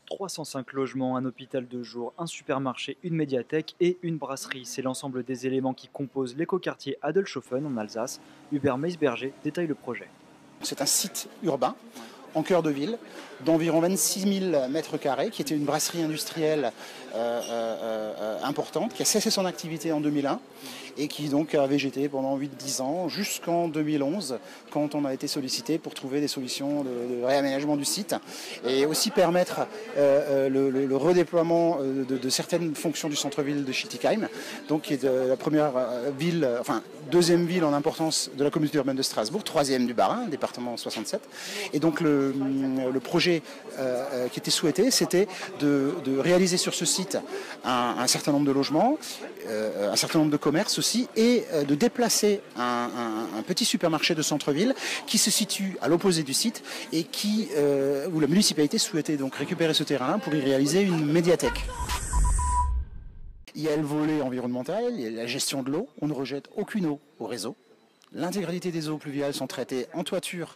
305 logements, un hôpital de jour, un supermarché, une médiathèque et une brasserie. C'est l'ensemble des éléments qui composent l'écoquartier Adelshofen en Alsace. Hubert Meisberger détaille le projet. C'est un site urbain en cœur de ville d'environ 26 000 mètres carrés, qui était une brasserie industrielle importante, qui a cessé son activité en 2001 et qui donc a végété pendant 8-10 ans jusqu'en 2011, quand on a été sollicité pour trouver des solutions de réaménagement du site et aussi permettre le redéploiement de certaines fonctions du centre-ville de Schiltigheim, donc qui est la première ville, enfin deuxième ville en importance de la communauté urbaine de Strasbourg, troisième du Bas-Rhin, département 67. Et donc le projet qui était souhaité, c'était de réaliser sur ce site un certain nombre de logements, un certain nombre de commerces aussi, et de déplacer un petit supermarché de centre-ville qui se situe à l'opposé du site et où la municipalité souhaitait donc récupérer ce terrain pour y réaliser une médiathèque. Il y a le volet environnemental, il y a la gestion de l'eau, on ne rejette aucune eau au réseau. L'intégralité des eaux pluviales sont traitées en toiture,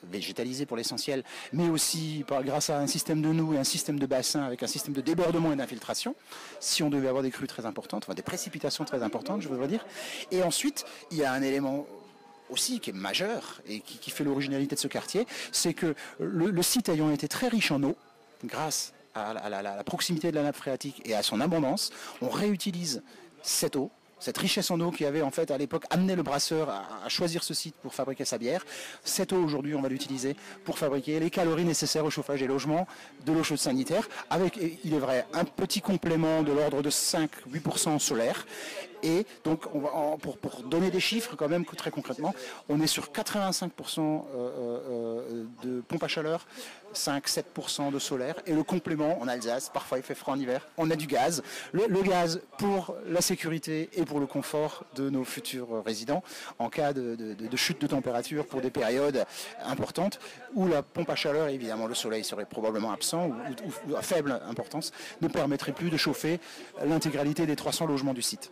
végétalisées pour l'essentiel, mais aussi grâce à un système de noues et un système de bassin avec un système de débordement et d'infiltration, si on devait avoir des crues très importantes, enfin des précipitations très importantes, je voudrais dire. Et ensuite, il y a un élément aussi qui est majeur et qui fait l'originalité de ce quartier, c'est que le site ayant été très riche en eau, grâce à la proximité de la nappe phréatique et à son abondance, on réutilise cette eau, cette richesse en eau qui avait en fait à l'époque amené le brasseur à choisir ce site pour fabriquer sa bière. Cette eau aujourd'hui on va l'utiliser pour fabriquer les calories nécessaires au chauffage des logements, de l'eau chaude sanitaire, avec, il est vrai, un petit complément de l'ordre de 5-8% solaire. Et donc pour donner des chiffres quand même très concrètement, on est sur 85% de pompe à chaleur, 5-7% de solaire, et le complément en Alsace, parfois il fait froid en hiver, on a du gaz. Le gaz pour la sécurité et pour le confort de nos futurs résidents en cas de chute de température pour des périodes importantes où la pompe à chaleur, évidemment le soleil serait probablement absent ou à faible importance, ne permettrait plus de chauffer l'intégralité des 300 logements du site.